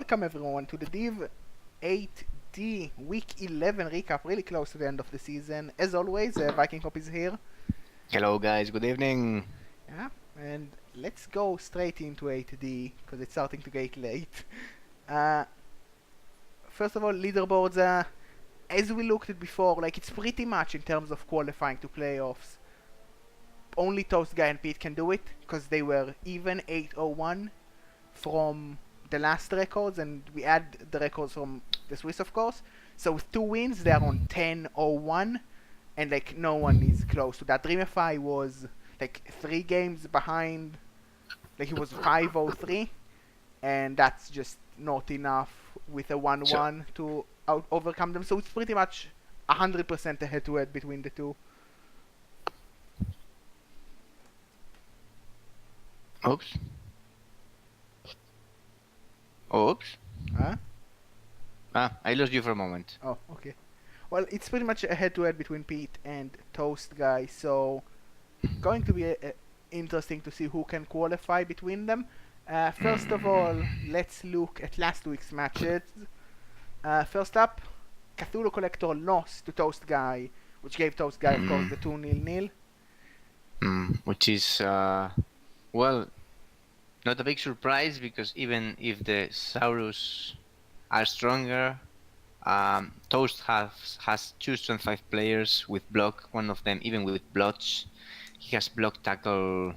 Welcome everyone to the Div 8D Week 11 recap, really close to the end of the season. As always, vikingkop is here. Hello guys, good evening. Yeah, and let's go straight into 8D because it's starting to get late. Uh, First of all, leaderboards. As we looked at before, like it's pretty much in terms of qualifying to playoffs. Only Toast Guy and Pete can do it because they were even 801 from the last records, and we add the records from the Swiss, of course. So with 2 wins, they're on 10-01, and like no one is close to that. Dreamify was like 3 games behind, like he was 503, and that's just not enough with a 1-1 to overcome them. So it's pretty much 100% a head-to-head between the two. Oops. Oops. Huh? I lost you for a moment. Oh, okay. Well, it's pretty much a head-to-head between Pete and Toast Guy, so going to be interesting to see who can qualify between them. First of all, let's look at last week's matches. First up, Cthulhu Collector lost to Toast Guy, which gave Toast Guy, of course, the 2-0. Which is, well, not a big surprise because even if the Saurus are stronger, Toast has 2 strength 5 players with block, one of them even with blots. He has block, tackle,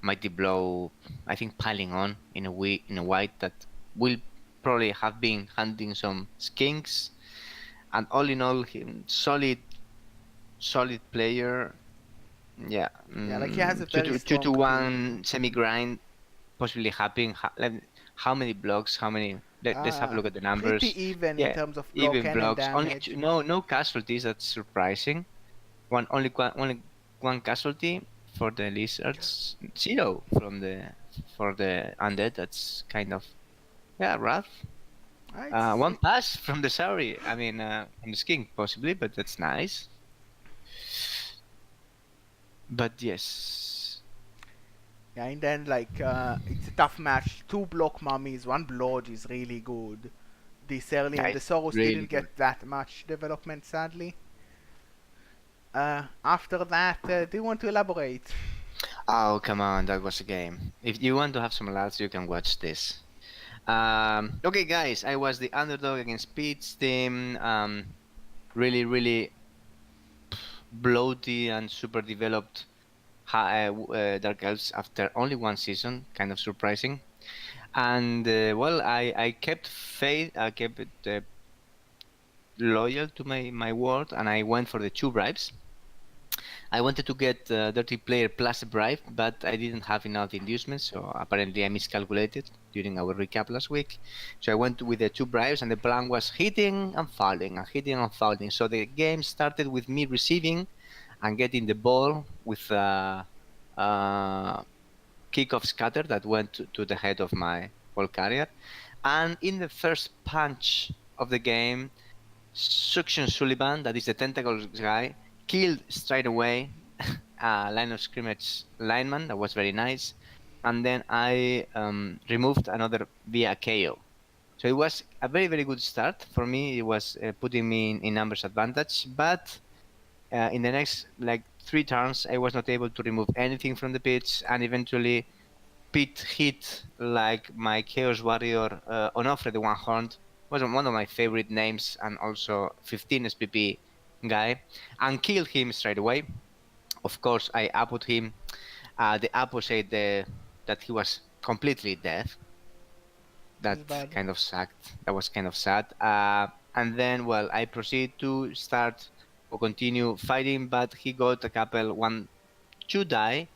mighty blow, I think piling on in a white that will probably have been hunting some skinks. And all in all, solid player. Yeah. Yeah, like he has a very 2-1 semi-grind, possibly happening. How many blocks? How many? Let's have a look at the numbers. Pretty even in terms of block even and blocks. damage. No casualties. That's surprising. Only one casualty for the lizards. 0 for the undead. That's kind of rough. One pass from the Sauri. I mean, from the skink possibly, but that's nice. But yes. Yeah, and then like it's a tough match. 2 block mummies, 1 blodge is really good. This early, and the Soros really didn't get that much development, sadly. After that, do you want to elaborate? Oh, come on, that was a game. If you want to have some laughs, you can watch this. Okay, guys, I was the underdog against Pete's team. Really bloaty and super developed Dark Elves after only 1 season, kind of surprising. And well, I kept faith, I kept loyal to my word, and I went for the 2 bribes. I wanted to get Dirty Player plus a bribe, but I didn't have enough inducements, so apparently I miscalculated during our recap last week. So I went with the 2 bribes, and the plan was hitting and fouling, and hitting and fouling. So the game started with me receiving and getting the ball with a kick-off scatter that went to the head of my ball carrier. And in the first punch of the game, Suction Sullivan, that is the tentacles guy, killed straight away a line of scrimmage lineman. That was very nice. And then I removed another via KO. So it was a very good start for me. It was putting me in numbers advantage. But in the next 3 turns, I was not able to remove anything from the pitch. And eventually, Pete hit like my Chaos Warrior Onofre, the one-horned. Was one of my favorite names, and also 15 SPP guy, and killed him straight away. Of course, I output him. The Apo said that he was completely dead. That kind of sucked. That was kind of sad. And then, well, I proceed to start or continue fighting, but he got a couple, 2 die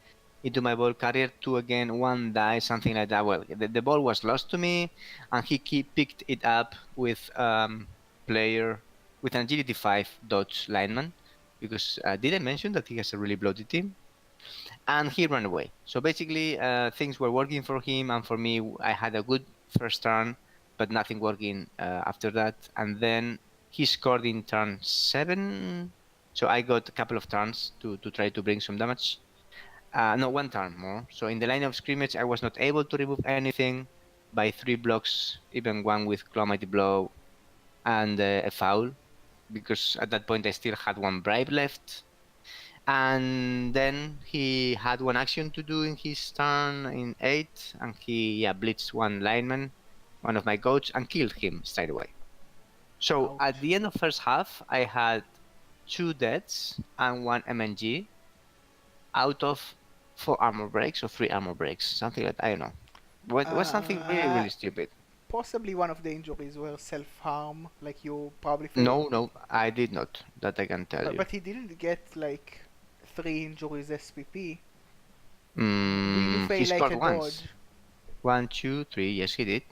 into my ball carrier, 2 again, 1 die, something like that. Well, the ball was lost to me, and he picked it up with player with an agility 5 dodge lineman, because did I mention that he has a really bloody team? And he ran away. So basically, things were working for him, and for me, I had a good first turn, but nothing working after that. And then he scored in turn 7, so I got a couple of turns to try to bring some damage. No, 1 turn more. So in the line of scrimmage, I was not able to remove anything. by 3 blocks, even one with claw mighty blow and a foul, because at that point I still had one bribe left. And then he had one action to do in his turn in 8, and he blitzed one lineman, one of my goats, and killed him straight away. So at Ouch. the end of first half, I had 2 deaths and 1 MNG out of 4 armor breaks or 3 armor breaks, something like that. I don't know. What was something really Uh, really stupid. Possibly one of the injuries were self-harm, like you probably failed. No, I did not. That I can tell you. But he didn't get like 3 injuries SPP. You He fail like scored a once. dodge. 1, 2, 3. Yes, he did.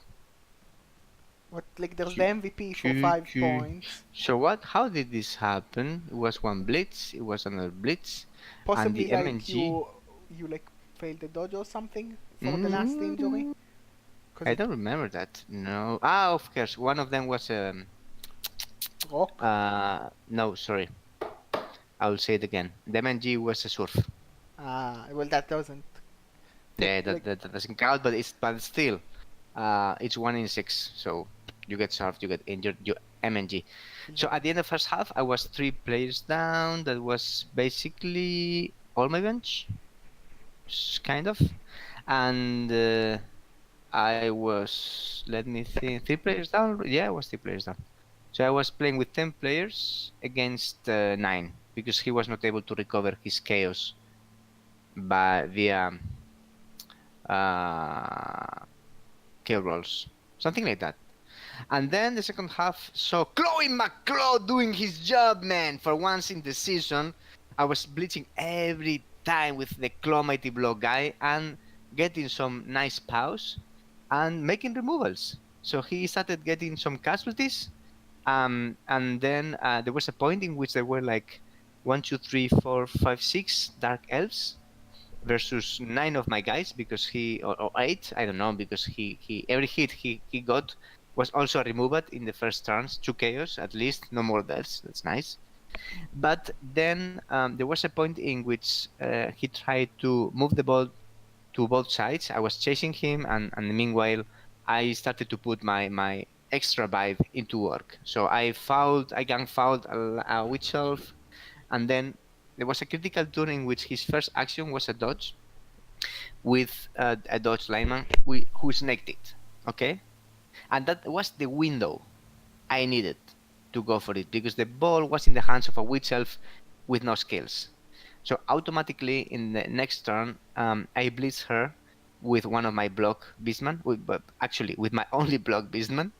What, like there's the Two, MVP for two, 5 points. So what? How did this happen? It was one blitz. It was another blitz, and Possibly the like MNG. you like failed the dodge or something for the last injury. Mm, Cause I it don't remember that. No. Ah, of course. One of them was rock. no, sorry. I will say it again. The MNG was a surf. Well that doesn't Yeah, like that doesn't count, but still, it's 1 in 6. So you get surfed, you get injured, you MNG. So at the end of first half, I was 3 players down. That was basically all my bench, kind of, and I was, let me think, 3 players down. Yeah, I was 3 players down. So I was playing with 10 players against 9 because he was not able to recover his chaos by via uh, kill rolls, something like that. And then the second half saw Chloe McClaw doing his job, man. For once in the season, I was bleaching every time with the Claw Mighty Blow guy and getting some nice pows and making removals. So he started getting some casualties. And then there was a point in which there were like 1, 2, 3, 4, 5, 6 dark elves versus 9 of my guys because or 8, I don't know, because he every hit he got was also a removal in the first turns, 2 chaos at least, no more deaths. That's nice. But then there was a point in which he tried to move the ball to both sides. I was chasing him, and meanwhile I started to put my extra vibe into work. So I gang fouled a witch elf, and then there was a critical turn in which his first action was a dodge with a Dodge lineman who snaked it. Okay, and that was the window I needed to go for it because the ball was in the hands of a witch elf with no skills. So automatically in the next turn, I blitz her with one of my block beastmen, but actually with my only block beastman,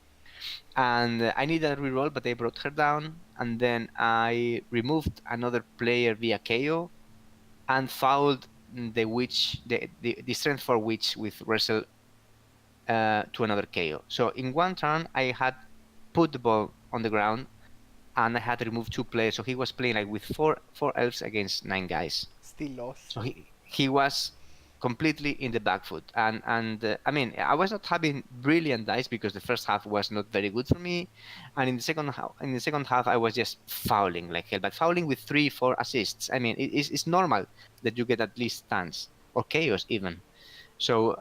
and I needed a reroll, but I brought her down, and then I removed another player via KO and fouled the witch, the strength for witch with wrestle to another KO. So in one turn, I had put the ball on the ground and I had removed 2 players. So he was playing like with four elves against 9 guys. still lost. So he was completely in the back foot. And I mean, I was not having brilliant dice because the first half was not very good for me, and in the second half I was just fouling like hell, but fouling with 3, 4 assists. I mean, it's normal that you get at least stuns or chaos even. So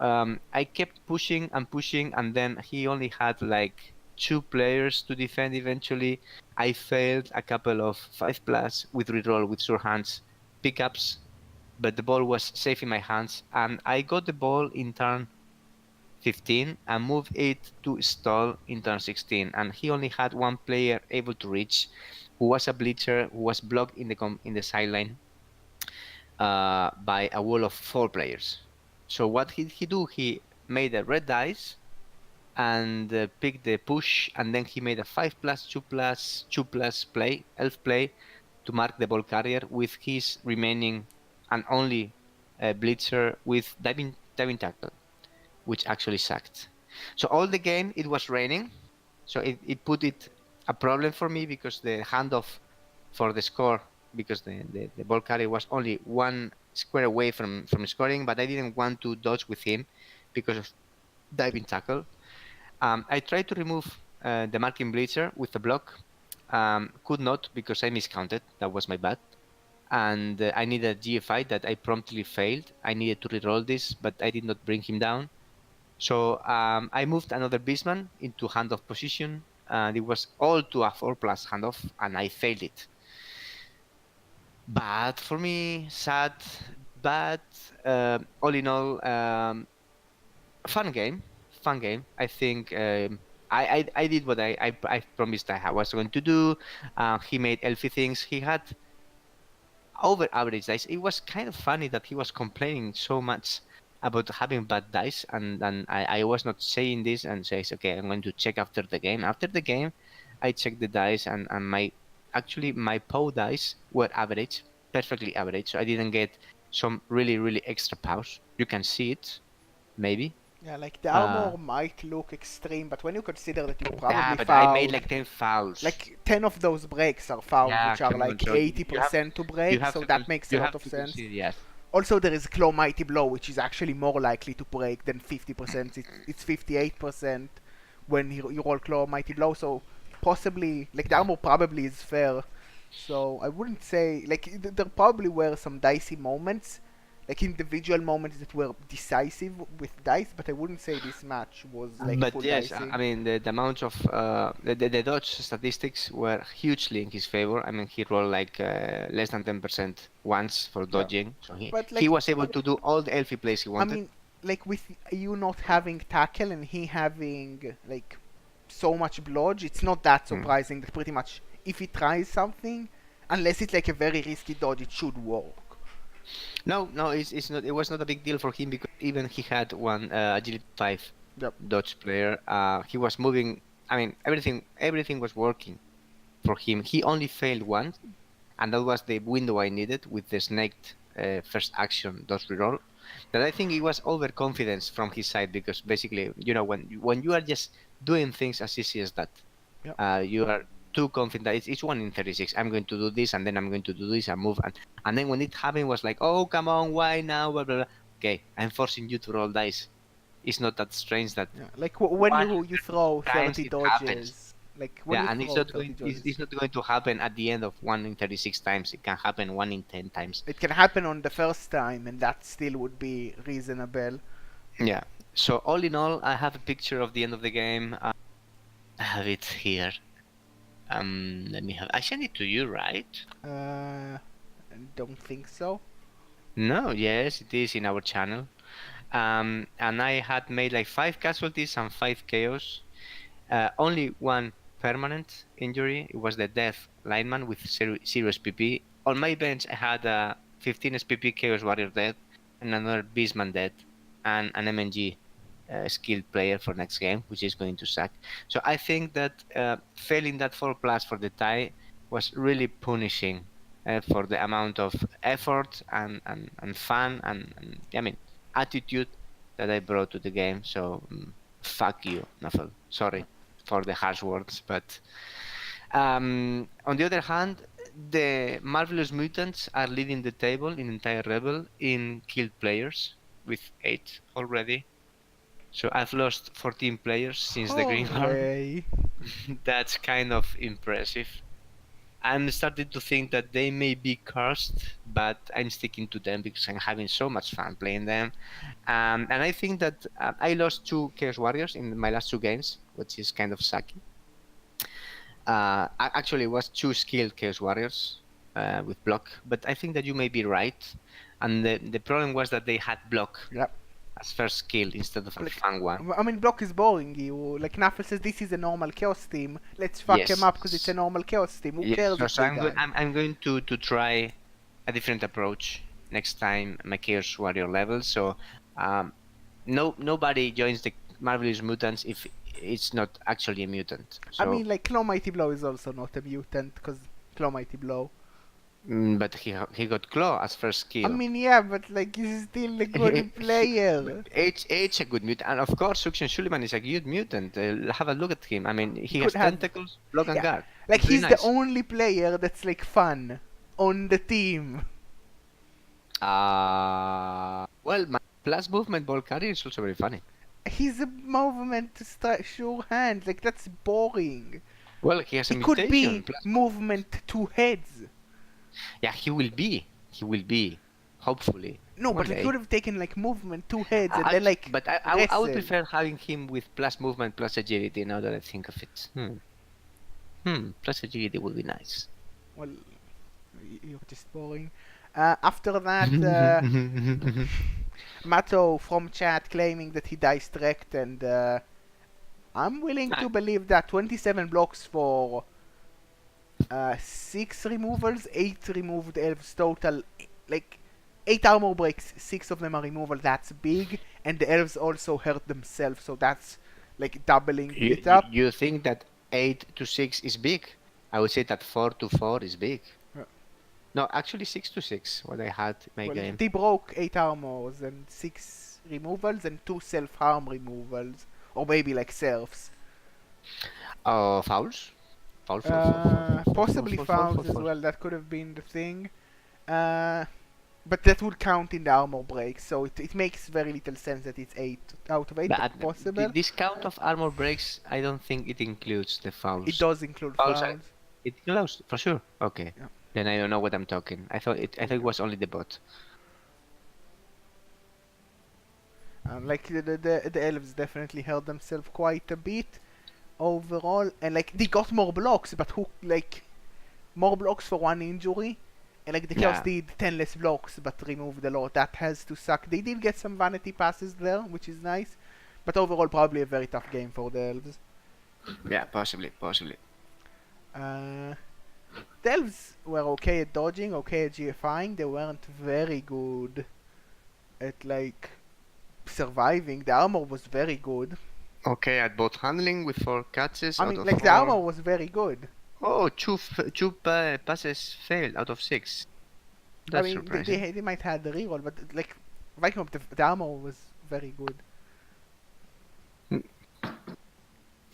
I kept pushing and pushing, and then he only had like 2 players to defend eventually. I failed a couple of 5+ with reroll with sure hands pickups, but the ball was safe in my hands, and I got the ball in turn 15 and moved it to stall in turn 16, and he only had 1 player able to reach, who was a bleacher who was blocked in the sideline by a wall of 4 players. So what he do? He made a red dice and picked the push, and then he made a 5+, 2+, 2+ play, elf play to mark the ball carrier with his remaining and only blitzer with diving tackle, which actually sucked. So all the game it was raining, so it put it a problem for me because the handoff for the score, because the ball carrier was only 1 square away from scoring, but I didn't want to dodge with him because of diving tackle. I tried to remove the marking blitzer with the block. Could not because I miscounted. That was my bad. And I needed a GFI that I promptly failed. I needed to reroll this, but I did not bring him down. So I moved another beastman into handoff position, and it was all to a 4+ handoff, and I failed it. Bad for me, sad, but all in all, fun game. Fun game. I think I did what I promised I was going to do. He made elfy things. He had over average dice. It was kind of funny that he was complaining so much about having bad dice, and I was not saying this and says, okay, I'm going to check after the game. After the game, I checked the dice, and my POW dice were average, perfectly average. So I didn't get some really extra POWs. You can see it, maybe. Yeah, like the Uh, armor might look extreme, but when you consider that you yeah, probably but I made fouled like 10 fouls. like 10 of those breaks are fouls, Yeah, which are come on. like So you have 80% to you break, have so to that makes a you lot have of to sense. consider, yes. Also, there is Claw Mighty Blow, which is actually more likely to break than 50%. It's 58% when you roll Claw Mighty Blow, so possibly, like, the armor probably is fair. So I wouldn't say, like, there probably were some dicey moments, like individual moments that were decisive with dice, but I wouldn't say this match was like But full yes, I dicing. mean the amount of the dodge statistics were hugely in his favor. I mean he rolled like less than 10% once for Yeah. dodging, so But he like, was able to do all the elfy plays he I wanted. mean, like with you not having tackle and he having like so much blodge, it's not that Hmm. surprising that pretty much if he tries something, unless it's like a very risky dodge, it should work. No, it's not. It was not a big deal for him because even he had one agility 5 Yep. dodge player. He was moving. I mean everything was working for him. He only failed once, and that was the window I needed with the snaked first action dodge reroll. That I think it was overconfidence from his side because basically, when you are just doing things as easy as that, Yep. you are too confident. It's 1 in 36. I'm going to do this, and then I'm going to do this and move, and then when it happened, it was like, oh come on, why now? Blah, blah, blah. Okay, I'm forcing you to roll dice. It's not that strange that Yeah. Like when one you throw times 30 it happens. dodges, like when you Yeah, and throw 30 dodges, it's not going to happen at the end of 1 in 36 times. It can happen 1 in 10 times. it can happen on the first time, and that still would be reasonable. Yeah. So all in all, I have a picture of the end of the game. I have it here. Let me have. I sent it to you, right? Uh, don't think so. No. Yes, it is in our channel. And I had made like 5 casualties and 5 chaos. Only one permanent injury. It was the death lineman with zero SPP. On my bench, I had a 15 SPP chaos warrior dead, and another beastman dead, and an MNG skilled player for next game, which is going to suck. So I think that failing that 4+ for the tie was really punishing for the amount of effort and fun and I mean attitude that I brought to the game. So fuck you, Nuffle. Sorry for the harsh words, but on the other hand, the Marvelous Mutants are leading the table in entire Rebel in killed players with 8 already. So I've lost 14 players since the Green Horn. Hooray! That's kind of impressive. I'm starting to think that they may be cursed, but I'm sticking to them because I'm having so much fun playing them. And I think that I lost 2 Chaos Warriors in my last 2 games, which is kind of sucky. Actually, it was 2 skilled Chaos Warriors with block, but I think that you may be right. And the problem was that they had block Yep. as first skill instead of a Like, fun one. I mean, block is boring. You like Naffel says this is a normal chaos team. Let's fuck him Yes. up because it's a normal chaos team. Who Yes. cares So, if so they I'm, go- die? I'm going to try a different approach next time my Chaos Warrior level. So nobody joins the Marvelous Mutants if it's not actually a mutant. I So, mean, like Claw Mighty Blow is also not a mutant because Claw Mighty Blow. but he got Claw as first I skill. mean, yeah, but like he's still a good player. H a good mutant, and of course, Suction Suleiman is a good mutant. Have a look at him. I mean, He he could has have, tentacles, block and yeah, guard. like Very he's the nice. only player that's like fun on the team. Well, my plus movement ball carrier is also very funny. He's a movement to strike sure hand. Like that's boring. Well, he has a He could be mutation. Plus, movement to heads. yeah, he will be. He will be. Hopefully. No, but One he day. could have taken like movement, 2 heads, and then like But I would wrestle. prefer having him with plus movement plus agility. Now that I think of it, plus agility would be nice. Well, you're just boring. After that, Mato from chat claiming that he dies direct, and I'm willing to believe that 27 blocks for 6 removals, 8 removed elves total, like 8 armor breaks, 6 of them are removal, that's big, and the elves also hurt themselves, so that's like doubling it up. You think that 8 to 6 is big? I would say that 4 to 4 is big. Yeah. No, actually 6 to 6, what I had in my Well, game. they broke 8 armors and 6 removals and 2 self-harm removals, or maybe like selves. Fouls? Foul. Possibly fouls as well, that could have been the thing. But that would count in the armor break, so it makes very little sense that it's 8 out of 8, but possible. This count of armor breaks, I don't think it includes the fouls. It does include Fouls fouls. It includes, for sure. Okay. Yeah. Then I don't know what I'm talking. I thought it was only the bot. Like the elves definitely hurt themselves quite a bit overall, and like they got more blocks, but who like more blocks for 1 injury, and like the Chaos did 10 less blocks but removed a lot. That has to suck. They did get some vanity passes there, which is nice, but overall probably a very tough game for the elves. Yeah, possibly. The elves were okay at dodging, okay at GFIing. They weren't very good at like surviving. The armor was very good. Okay, at both handling with 4 catches. I mean, like the armor was very good. Oh, two passes failed out of 6. That's I mean, surprising. they might have the reroll, but like vikingkop, the armor was very good.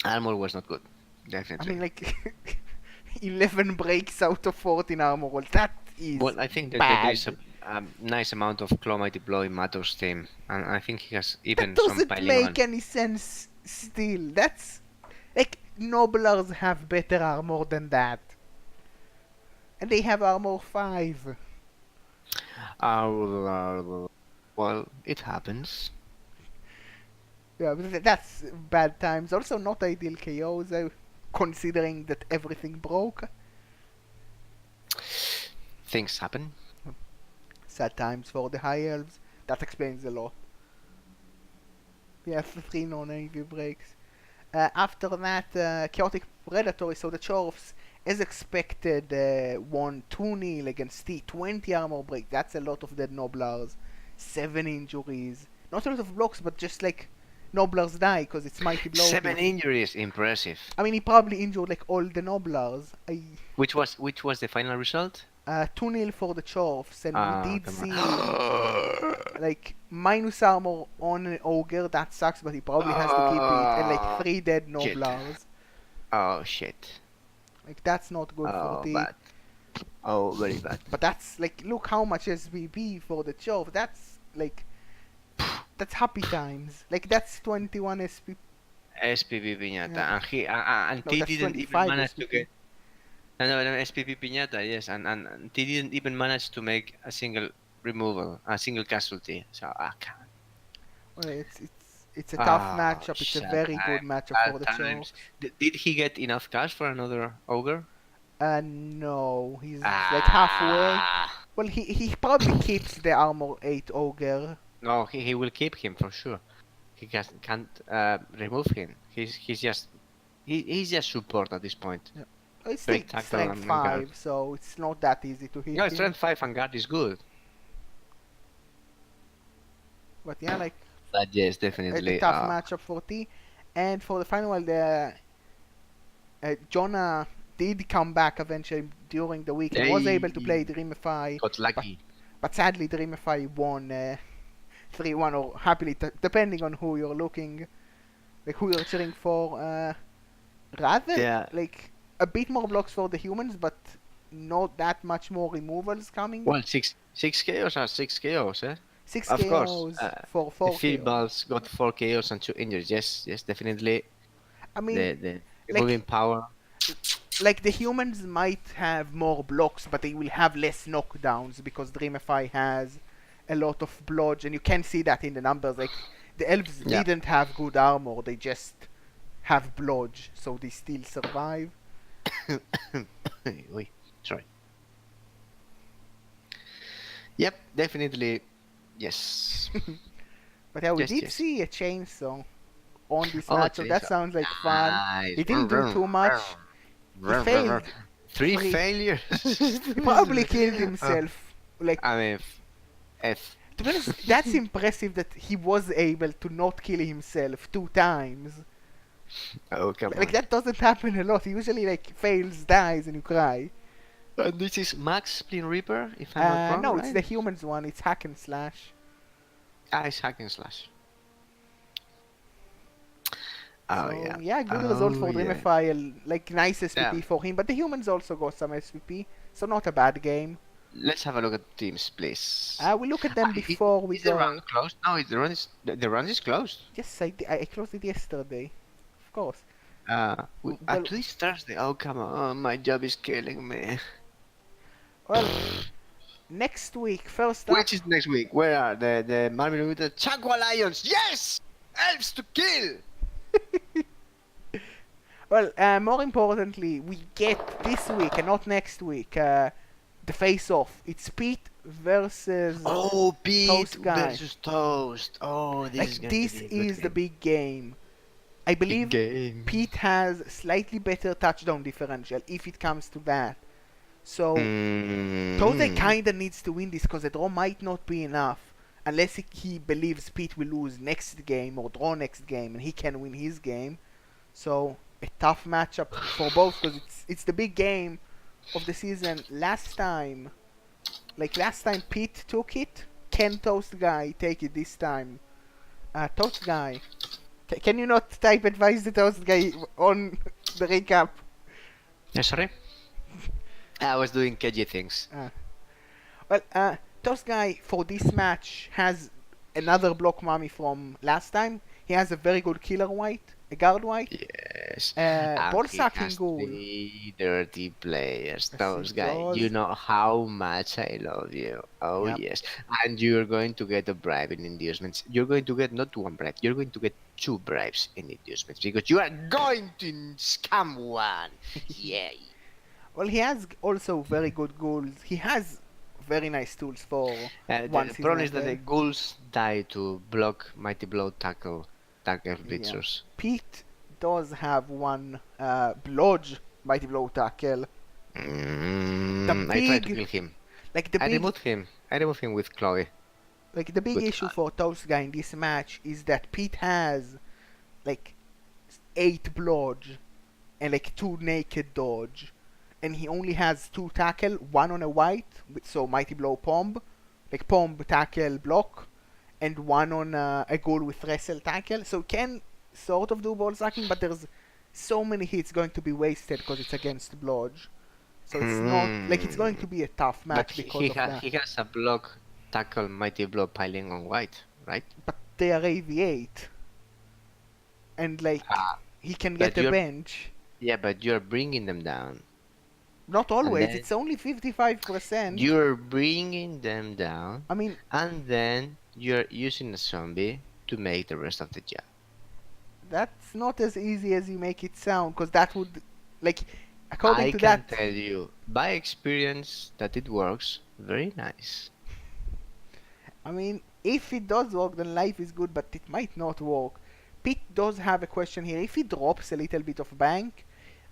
Armor was not good, definitely. I mean, like 11 breaks out of 14 armor roll. That is Well, I think that bad. there is a nice amount of claw mighty blow in Mato's team, and I think he has even that some doesn't piling make on. any sense. Still, that's like Nobblers have better armor than that, and they have armor 5. Well, it happens. Yeah, but that's bad times. Also, not ideal KOs, considering that everything broke. Things happen. Sad times for the high elves. That explains a lot. Yeah, 3 non-AV breaks. After that, Chaotic Predatory, so the Chorfs, as expected, won 2-0 against T. 20 armor break. That's a lot of dead Nobblers. 7 injuries. Not a lot of blocks, but just like Nobblers die because it's mighty blow. 7 injuries, impressive. I mean, he probably injured like all the Nobblers. Which was the final result? 2-0 for the Chorfs, and we did come see on. like minus armor on an ogre. That sucks, but he probably has to keep it. And like 3 dead Shit. Nobblers. Oh shit. Like that's not good for T. Bad. Oh, very bad. But that's like, look how much SBB for the Chorf. That's like, that's happy times. Like that's 21 SP. SPP Piñata, Yeah. and he that's didn't even 25 manage to SPP. get. No, SPP Piñata, yes, and he didn't even manage to make a single removal, a single casualty. So I can't. Well, it's a tough matchup. It's a sad very good times, matchup sad for the times. Chorf. Did he get enough cash for another ogre? No, he's like halfway. Well, he probably keeps the armor 8 ogre. No, he will keep him for sure. He can't remove him. He's just support at this point. Yeah. It's Break like tackle strength and guard. 5, so it's not that easy to hit No, him. strength 5 and guard is good. But yeah, like But yes, a definitely. tough matchup for T. And for the final, Jonah did come back eventually during the week and was able to play Dreamify. Got lucky. But sadly, Dreamify won 3-1, or happily, depending on who you're looking, like who you're cheering for. Rather, like a bit more blocks for the humans, but not that much more removals coming. Well, 6 KOs are 6 KOs, eh? 6 Of KOs course, for 4 the field KOs. balls got 4 KOs and 2 injuries. Yes, definitely. I mean, The like- moving power. like the humans might have more blocks, but they will have less knockdowns because Dreamify has a lot of blodge, and you can see that in the numbers. Like the elves Yeah. didn't have good armor; they just have blodge, so they still survive. Oi, sorry. Yep, definitely. Yes. But yeah, we Yes, did yes. see a chainsaw on this Oh, match, so that chainsaw. sounds like fun. Nice. He didn't do too much. He failed Three 3. failures. He probably killed Oh, himself. Like, I mean, F. to be honest, that's impressive that he was able to not kill himself 2 times. Oh, come Like on. that doesn't happen a lot. He usually like fails, dies, and you cry. And this is Max Splin Reaper, if I'm not wrong, No, it's right? the humans one. It's hack and slash. Ah, it's hack and slash. Oh, So yeah. good result for Oh, yeah. Dreamify. Like nice SPP Yeah. for him, but the humans also got some SPP, so not a bad game. Let's have a look at teams, please. We look at them before we Is the round go. closed? No, the round is closed. Yes, I closed it yesterday, of course. Well, At least Thursday. Oh, come on. My job is killing me. well, next week, first up. Which is next week? Where are the Marvel with the Chagua Lions? Yes! Elves to kill! Well, more importantly, we get this week and not next week. The face-off. It's Pete versus. Oh, Pete Toast guy. versus Toast. Oh, this is Like going this to be a good is the game. big game. I believe Big game. Pete has slightly better touchdown differential if it comes to that. So Toze kinda needs to win this because the draw might not be enough unless he believes Pete will lose next game or draw next game and he can win his game. So a tough matchup for both because it's the big game of the season. Last time Pete took it. Can Toast Guy take it this time? Toast Guy, can you not type advice to Toast Guy on the recap? Sorry? I was doing KG things. Well, Toast Guy for this match has another block mummy from last time. He has a very good killer white, a guard white. Yes. Ball He sacking has goal. 3 dirty players. Yes, Those he guys, does. you know how much I love you. Oh, Yep. yes. And you're going to get a bribe in inducements. You're going to get not 1 bribe, you're going to get 2 bribes in inducements because you are going to scam one. Yeah. Well, he has also very good goals. He has very nice tools for The one the season problem as is that the well. ghouls die to block Mighty Blow tackle blitzers. Pete does have one blodge mighty blow tackle. I tried to big- kill him. Like the I big removed him. I removed him with Chloe. Like the big Good issue try. for Toast Guy in this match is that Pete has like 8 blodge and like 2 naked dodge, and he only has 2 tackle, 1 on a white, so mighty blow pomb, like pomb tackle block, and 1 on a goal with wrestle tackle. So can sort of do ball sacking, but there's so many hits going to be wasted because it's against blodge. So it's not like it's going to be a tough But match because of that. he has a block tackle Mighty Blow piling on white, right? But they are AV8, and like Ah, he can but get a you're- bench. Yeah, but you're bringing them down. Not always. then- It's only 55%. You're bringing them down, I mean, and then you're using a zombie to make the rest of the job. that's not as easy as you make it sound, because that would, like, according I to can that, tell you by experience that it works very nice. I mean, if it does work, then life is good, but it might not work. Pete does have a question here. If he drops a little bit of bank,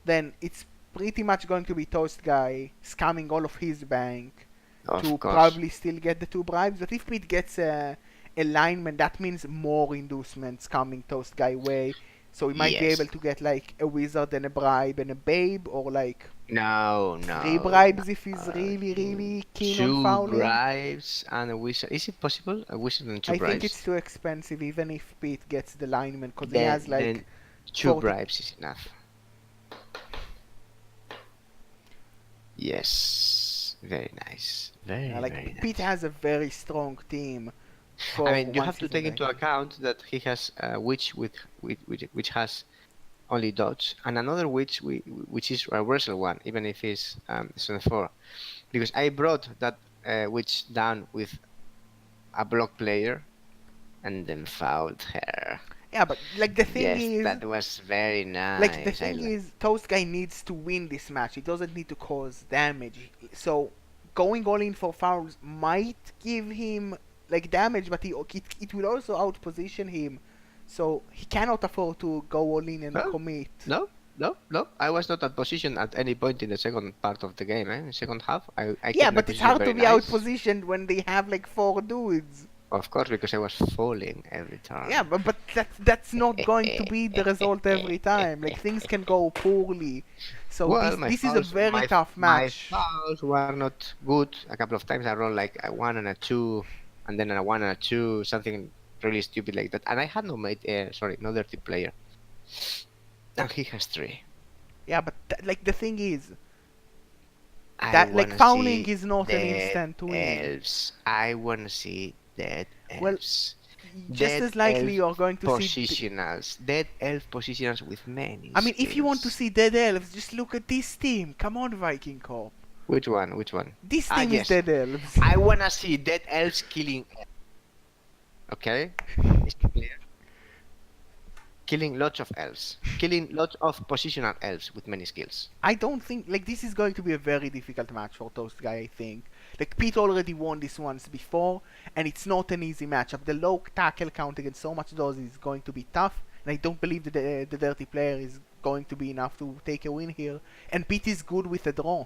then it's pretty much going to be Toast Guy scamming all of his bank Of to course. probably still get the 2 bribes. But if Pete gets a alignment, that means more inducements coming Toast Guy way. So he might be Yes. able to get like a wizard and a bribe and a babe, or like No, 3 bribes if he's really, really keen on 2 fouling. bribes and a wizard. Is it possible? A wizard and 2 I bribes? think it's too expensive, even if Pete gets the lineman, because he Then- has like then 2 40 bribes is enough. Yes, very nice. Very, like very nice. Pete has a very strong team. For I mean, you one have to season take back. into account that he has a witch which has only dodge, and another witch which is a wrestle one, even if it's 4. Because I brought that witch down with a block player and then fouled her. Yeah, but like the thing Yes, is, that was very like the nice. thing is, Toast Guy needs to win this match. He doesn't need to cause damage. So going all in for fouls might give him like damage, but it will also outposition him. So he cannot afford to go all in and Well, commit. no. I was not at position at any point in the second part of the game. In the second half, I Yeah, kept my but it's position hard very to be nice. outpositioned when they have like 4 dudes. Of course, because I was falling every Yeah, time. but that's not going to be the result every time. Like things can go poorly. So Well, this is a very tough my match. fouls were not good. A couple of times I rolled like a 1 and a 2, and then a 1 and a 2, something really stupid like that. And I had no dirty player. And he has 3. Yeah, but like the thing is I that like wanna fouling see is not an dead instant win. elves. I wanna see dead Well, elves. just Dead as likely elf you are going to see. positionals. Dead elf positionals with many I mean, if you want to skills. see dead elves, just look at this team. Come on, vikingkop. Which one? Which one? This Ah, team is yes. dead elves. I wanna see dead elves killing. Okay, is it clear? Killing lots of elves. Killing lots of positional elves with many skills. I don't think like this is going to be a very difficult match for Toast Guy. I think like Pete already won this once before, and it's not an easy matchup. The low tackle count against so much doors is going to be tough, and I don't believe that the dirty player is going to be enough to take a win here. And Pete is good with a draw,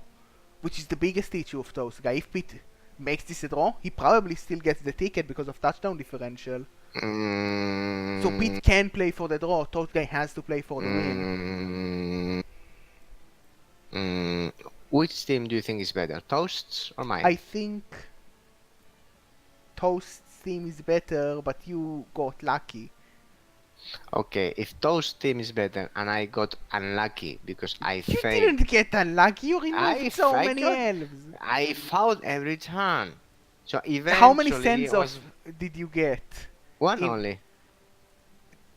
which is the biggest issue of Toast Guy. If Pete makes this a draw, he probably still gets the ticket because of touchdown differential. So Pete can play for the draw. Toast Guy has to play for the win. Which team do you think is better, Toast's or mine? I think Toast's team is better, but you got lucky. Okay, if Toast team is better and I got unlucky because I You failed, didn't get unlucky. You removed so many elves. I fouled every turn. So eventually, How many it cents was of did you get? one in- only.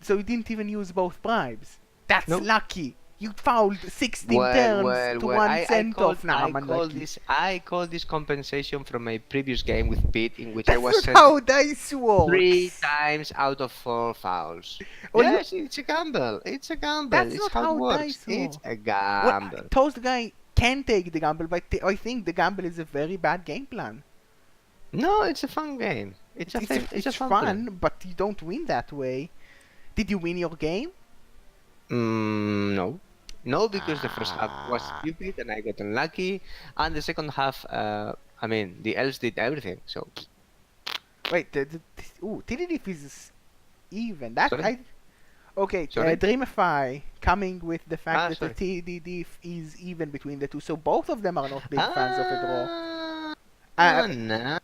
So you didn't even use both bribes. That's Nope. lucky. You fouled 16 turns to 1 cent off. Nah, I'm unlucky. I call this compensation from my previous game with Pete, in which I That's was not sent how dice works. 3 times out of 4 fouls. Well, you- Yes, it's a gamble. It's a gamble. That's it's not how how it works. dice It's work. a Well, gamble. Toast Guy can take the gamble, but I think the gamble is a very bad game plan. No, it's a fun game. It's a fun fun, plan. but you don't win that way. Did you win your game? No. No, because the first half was Ah. stupid and I got unlucky, and the second half, I mean, the elves did everything. So Wait, Tididif is even. That Sorry? I. Okay, Sorry? Dreamify coming with the fact that sorry. the TDDF is even between the two, so both of them are not big fans of a draw. No.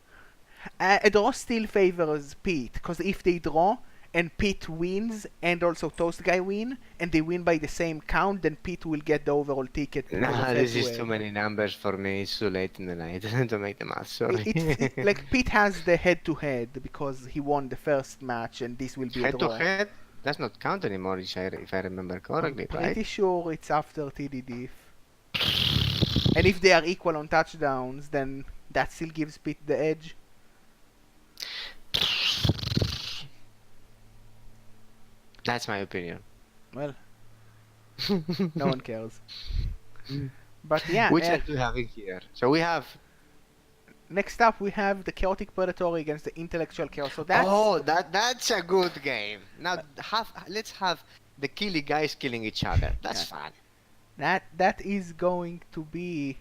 A draw still favors Pete, because if they draw and Pete wins and also Toast Guy win, and they win by the same count, then Pete will get the overall ticket. because No, of this is head-to-head. too many numbers for me. It's too late in the night to make the math. Sorry. Like Pete has the head-to-head because he won the first match, and this will be a Head to draw. head does not count anymore, if I remember correctly, I'm right? pretty sure it's after TDD. And if they are equal on touchdowns, then that still gives Pete the edge. That's my opinion. Well, no one cares. But yeah, Which end do we have in here? So we have. next up we have the Chaotic Predatory against the Intellectual Chaos. So that's That's a good game. Now let's have the killy guys killing each other. That's fun. that is going to be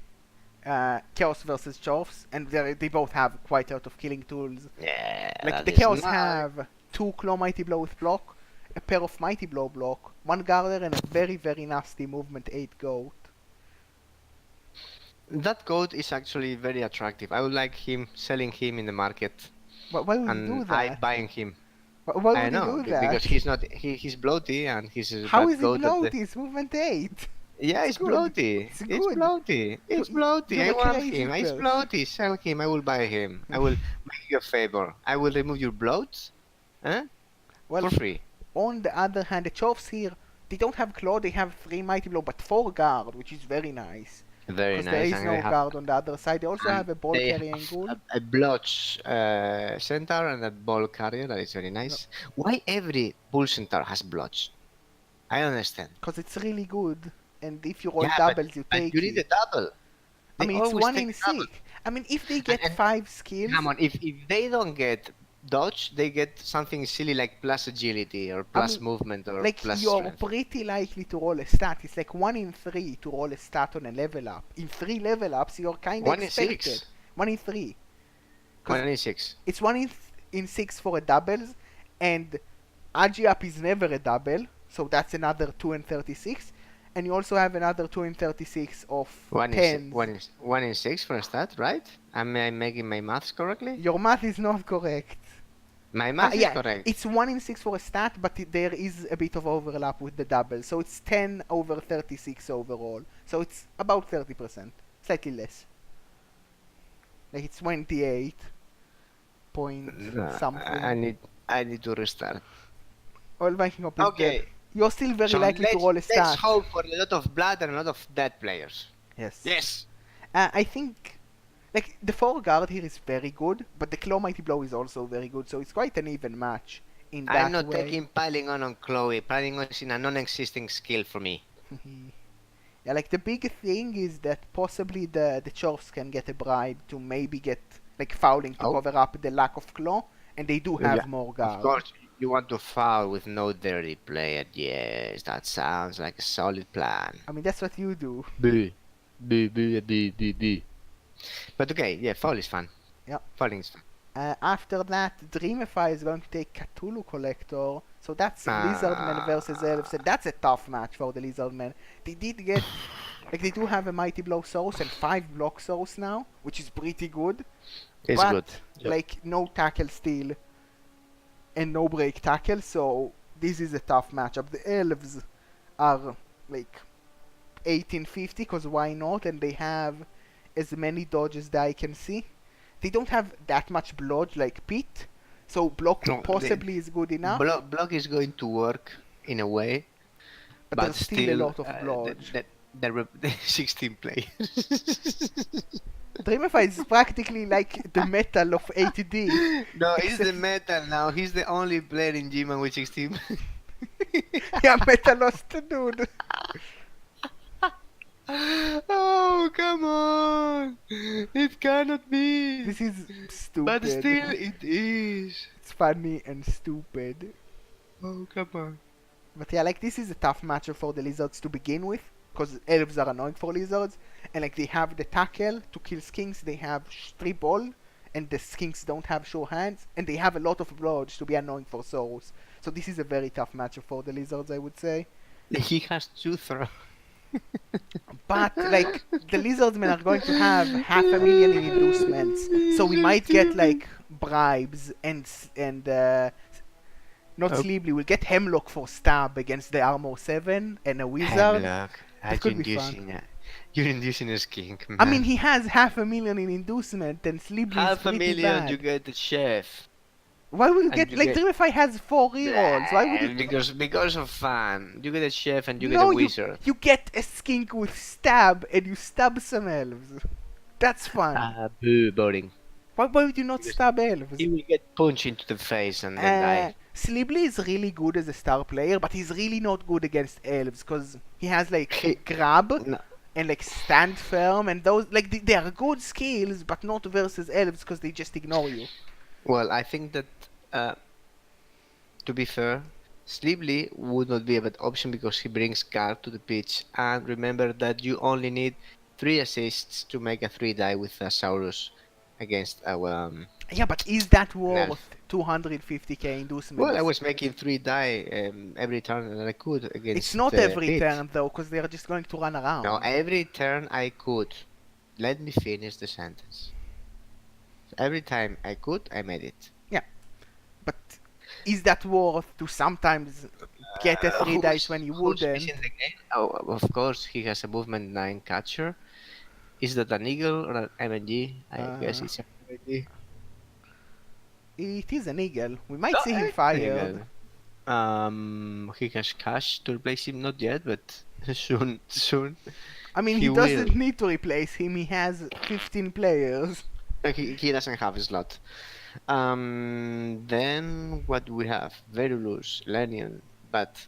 Chaos versus Chorfs, and they both have quite a lot of killing tools. Yeah. Like that the is Chaos nice. have 2 Claw Mighty Blow with block, a pair of Mighty Blow block, 1 Garter, and a very very nasty movement 8 goat. That goat is actually very attractive. I would like selling him in the market, Why would you do and that? I buying him. Why I would know you do that? because he's bloaty and he's a How bad is it goat at the- bloaty? It's movement 8. Yeah, it's good. bloaty. It's It's good. bloaty. It's You- bloaty. you're I a want crazy him. It's person. bloaty. Sell him. I will buy him. I will make you a favor. I will remove your bloat, huh? Well, For free. on the other hand, the Chorfs here, they don't have Claw, they have 3 Mighty Blow, but 4 Guard, which is very nice. Very Because there nice. is And no guard on the other side. They also have a ball they carrying have ghoul. a blotch centaur and a ball carrier. That is very nice. Why every bull centaur has blotch? I don't understand. Because it's really good. And if you roll Yeah, doubles, you but you take need it. a double. I They mean, it's always 1 take in double. 6. I mean, if they And, get and 5 skills, come on, if they don't get dodge, they get something silly like plus agility or I plus mean, movement or like plus you're strength. pretty likely to roll a stat. It's like 1 in 3 to roll a stat on a level up. In 3 level ups, you're kind of 1 in expected. 6. 1 in 3. 1 in 6. It's 1 in 6 for a doubles, and Agi up is never a double, so that's another 2 in 36. And you also have another 2 in 36 of 10s. 1 in 6 for a stat, right? Am I making my maths correctly? Your math is not correct. My math is Yeah, correct. it's 1 in 6 for a stat, but there is a bit of overlap with the double. So it's 10 over 36 overall. So it's about 30%. Slightly less. Like it's 28 point something. I need to restart. All vikingkop is dead. Okay. You're still very So likely to roll a let's stat. hope for a lot of blood and a lot of dead players. Yes. Yes. I think like the 4 guard here is very good, but the claw mighty blow is also very good. So it's quite an even match in that I'm not way. taking piling on Chloe. Piling on is in a non-existing skill for me. Yeah, like the big thing is that possibly the Chorfs can get a bribe to maybe get like fouling to cover up the lack of claw, and they do have more guard. Of course, you want to foul with no dirty player. Yes, that sounds like a solid plan. I mean, that's what you do. Boo. Boo, boo, boo, boo, boo. But okay, yeah, foul is fun. Yeah. Fouling is fun. After that, Dreamify is going to take Cthulhu Collector. So that's Lizardmen versus Elves, and that's a tough match for the Lizardmen. They did get, like, they do have a Mighty Blow Source and 5 Block Source now, which is pretty good. It's but, good. Yep. Like, no Tackle Steal and no Break Tackle, so this is a tough matchup. The Elves are, like, 1850, because why not? And they have as many dodges that I can see. They don't have that much blood like Pete, so block possibly is good enough. Block is going to work in a way, but there's still a lot of blood. The 16 players. Dreamify is practically like the metal of 8D. No, he's the metal now. He's the only player in Gman with 16. Yeah, metal lost the dude. Oh, come on! It cannot be! This is stupid. But still, it is! It's funny and stupid. Oh, come on. But yeah, like, this is a tough matchup for the Lizards to begin with, because Elves are annoying for Lizards, and like, they have the tackle to kill Skinks, they have Strip Ball, and the Skinks don't have sure hands, and they have a lot of blodge to be annoying for Soros. So this is a very tough matchup for the Lizards, I would say. He has 2 throws. But like the Lizardsmen are going to have 500,000 in inducements, so we might get like bribes and not Sleeply. We'll get Hemlock for stab against the Armor 7 and a Wizard. Hemlock. It could be fun. You're inducing a skink, man. I mean, he has 500,000 in inducement, and Sleeply is pretty bad. You get the chef. Why would you get like Dreamify has 4 rerolls? Why would you? Because of fun. You get a chef and you get a wizard. You get a skink with stab and you stab some elves. That's fun. Boo, boring. Why would you not stab elves? He will get punched into the face and then die. Sleeply is really good as a star player, but he's really not good against elves because he has like grab and like stand firm, and those like they are good skills, but not versus elves because they just ignore you. Well, I think that, to be fair, Sleeply would not be a bad option because he brings guard to the pitch. And remember that you only need 3 assists to make a 3-die with a Saurus against a... yeah, but is that worth 250k inducements? Well, I was making 3-die every turn that I could against It's not every turn though, because they are just going to run around. No, every turn I could. Let me finish the sentence. Every time I could, I made it. Yeah, but is that worth to sometimes get a 3 dice when you wouldn't? In the game? Oh, of course, he has a movement 9 catcher. Is that an eagle or an MNG? I guess it's an MNG. It is an eagle. We might see him fired. He has cash to replace him, not yet, but soon. I mean, he He will. doesn't need to replace him. He has 15 players. He doesn't have a slot. Then what do we have? Verulus, Lenion, but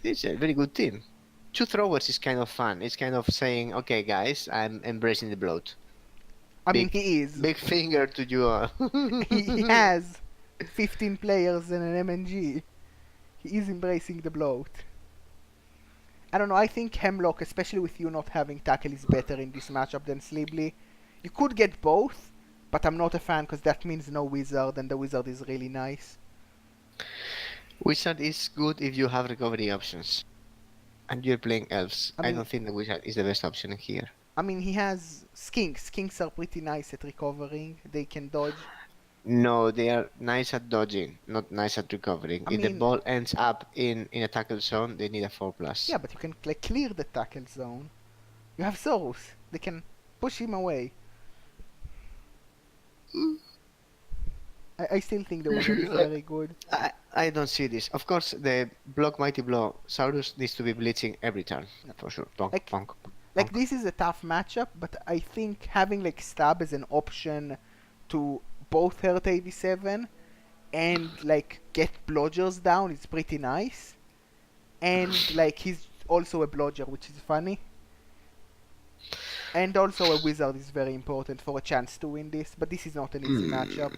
it's a very good team. Two throwers is kind of fun. It's kind of saying, okay, guys, I'm embracing the bloat. I mean, Big, he is. big finger to you all. He has 15 players and an MNG. He is embracing the bloat. I don't know, I think Hemlock, especially with you not having tackle, is better in this matchup than Sleebly. You could get both, but I'm not a fan because that means no wizard, and the wizard is really nice. Wizard is good if you have recovery options. And you're playing elves. I I mean- don't think the wizard is the best option here. I mean, he has skinks. Skinks are pretty nice at recovering. They can dodge. No, they are nice at dodging, not nice at recovering. I If the mean- ball ends up in a tackle zone, they need a 4+. Yeah, but you can like clear the tackle zone. You have Soros. They can push him away. I still think the wizard is very good. I don't see this. Of course, the block mighty blow Saurus needs to be blitzing every turn for sure. Bonk, Like- bonk, Like bonk. this is a tough matchup, but I think having like stab as an option to both hurt 87 and like get blodgers down is pretty nice. And like he's also a blodger, which is funny. And also a wizard is very important for a chance to win this, but this is not an easy matchup.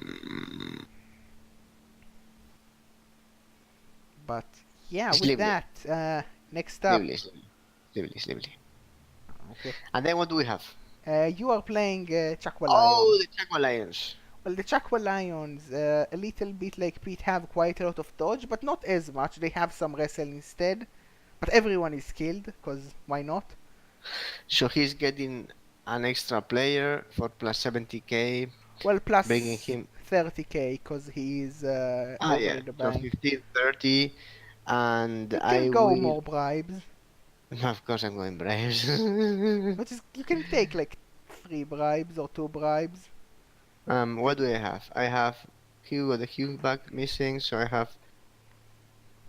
But yeah, with Sleepy. that, next up, Lively. okay, And then what do we have? you are playing Chakwa Lions. Oh, the Chakwa Lions. Well, the Chakwa Lions, a little bit like Pete, have quite a lot of dodge, but not as much. They have some wrestle instead. But everyone is killed, because why not? So he's getting an extra player for plus 70k, Well, plus bringing him 30k, because he is over yeah, in the so bank. 15, 30, and You I can go will. more bribes. Of course, I'm going Braves. But you can take like 3 bribes or 2 bribes. What do I have? I have Hugh, the Hugh back missing, so I have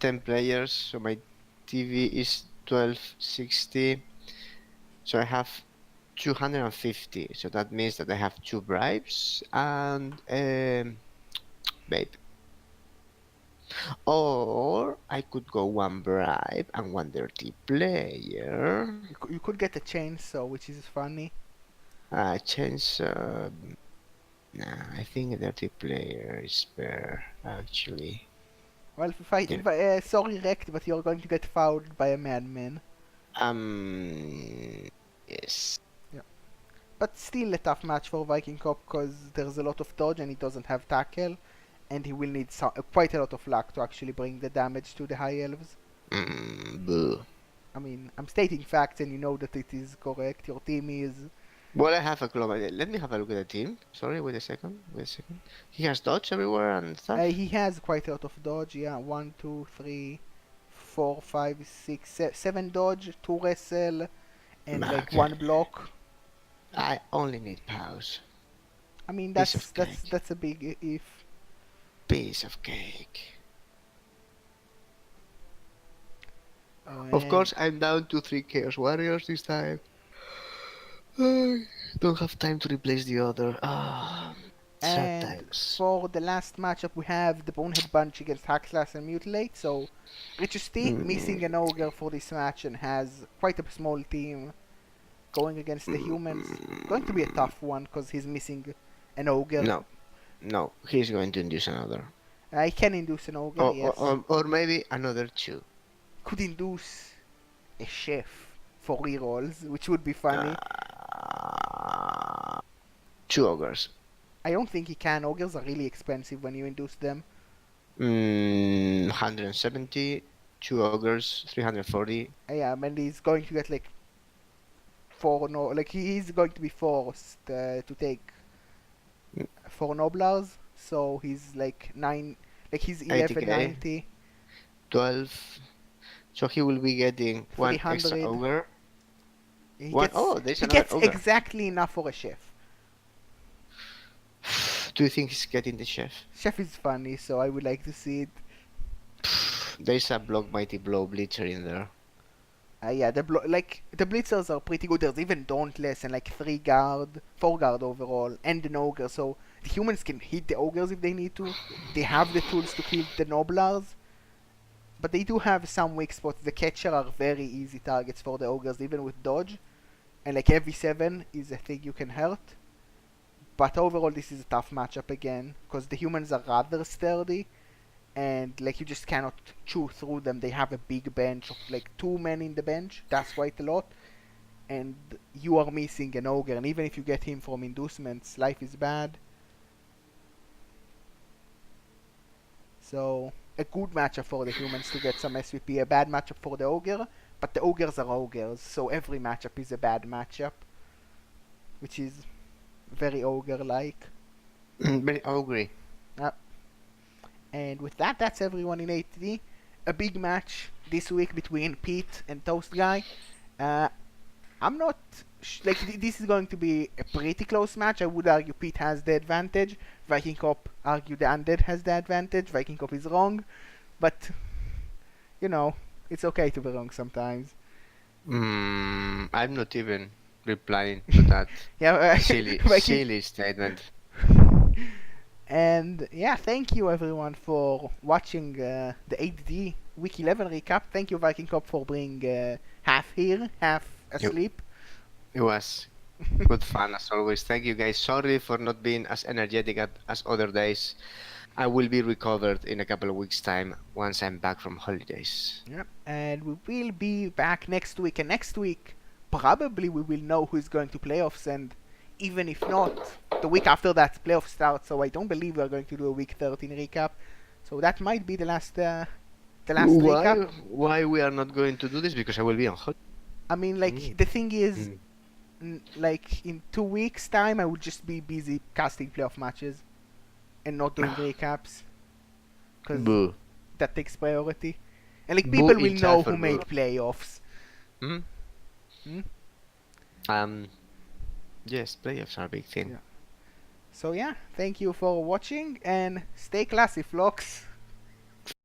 10 players, so my TV is 1260. So I have 250, so that means that I have 2 bribes and babe. Or I could go 1 bribe and 1 dirty player. You could get a chainsaw, which is funny. Change. Nah, I think a dirty player is better actually. Well, sorry, Rect, but you're going to get fouled by a madman. Yes. But still a tough match for vikingkop because there's a lot of dodge and he doesn't have tackle. And he will need quite a lot of luck to actually bring the damage to the high elves. Boo. I mean, I'm stating facts and you know that it is correct. Your team is... Well, I have a club. Let me have a look at the team. Sorry, wait a second. He has dodge everywhere and stuff. he has quite a lot of dodge, yeah. 1, 2, 3, 4, 5, 6, 7 dodge, 2 wrestle, and like Okay. 1 block. I only need pause. I mean, Piece of that's a big if. Piece of cake. Oh, Of and- course, I'm down to 3 Chaos Warriors this time. I don't have time to replace the other. Sad And times. for the last matchup, we have the Bonehead Bunch against Hackslash and Mutilate. So, Rich's team missing an ogre for this match and has quite a small team going against the humans. Going to be a tough one because he's missing an ogre. No, he's going to induce another. I can induce an ogre, yes. Or maybe another 2. Could induce a chef for rerolls, which would be funny. 2 ogres. I don't think he can. Ogres are really expensive when you induce them. 170, 2 ogres, 340. Yeah, and he's going to get like 4 no, like he's going to be forced to take 4 noblars. So he's like 9, like he's 1190. 12. So he will be getting 1 extra 300. ogre. He What? gets, Oh, there's he another gets ogre. exactly enough for a chef. Do you think he's getting the chef? Chef is funny, so I would like to see it. There's a block mighty blow blitzer in there. Yeah, the blitzers are pretty good. There's even dauntless and like 3 guard, 4 guard overall, and an ogre. So the humans can hit the ogres if they need to. They have the tools to kill the noblars, but they do have some weak spots. The catcher are very easy targets for the ogres, even with dodge, and like every 7 is a thing you can hurt. But overall, this is a tough matchup again because the humans are rather sturdy, and like you just cannot chew through them. They have a big bench of like 2 men in the bench. That's quite a lot, and you are missing an ogre. And even if you get him from inducements, life is bad. So a good matchup for the humans to get some SVP. A bad matchup for the ogre, but the ogres are ogres, so every matchup is a bad matchup, which is very ogre-like. Very ogre. And with that, that's everyone in 8D. A big match this week between Pete and Toast Guy. I'm not this is going to be a pretty close match. I would argue Pete has the advantage. vikingkop argue the undead has the advantage. vikingkop is wrong, but you know it's okay to be wrong sometimes. I'm not even replying to that Yeah, silly statement. And yeah, thank you everyone for watching the 8D Week 11 recap. Thank you vikingkop for being half here, half asleep. It was good fun as always. Thank you guys. Sorry for not being as energetic as other days. I will be recovered in a couple of weeks' time once I'm back from holidays. Yep, and we will be back next week. And next week, probably we will know who's going to playoffs. And even if not, the week after that, playoffs start. So I don't believe we're going to do a week 13 recap. So that might be the last recap. Why we are not going to do this? Because I will be on holiday. I mean, like the thing is, like in 2 weeks' time, I will just be busy casting playoff matches and not doing recaps because that takes priority. And like people will know who made playoffs. Yes, playoffs are a big thing. Yeah. So yeah, thank you for watching and stay classy, flocks.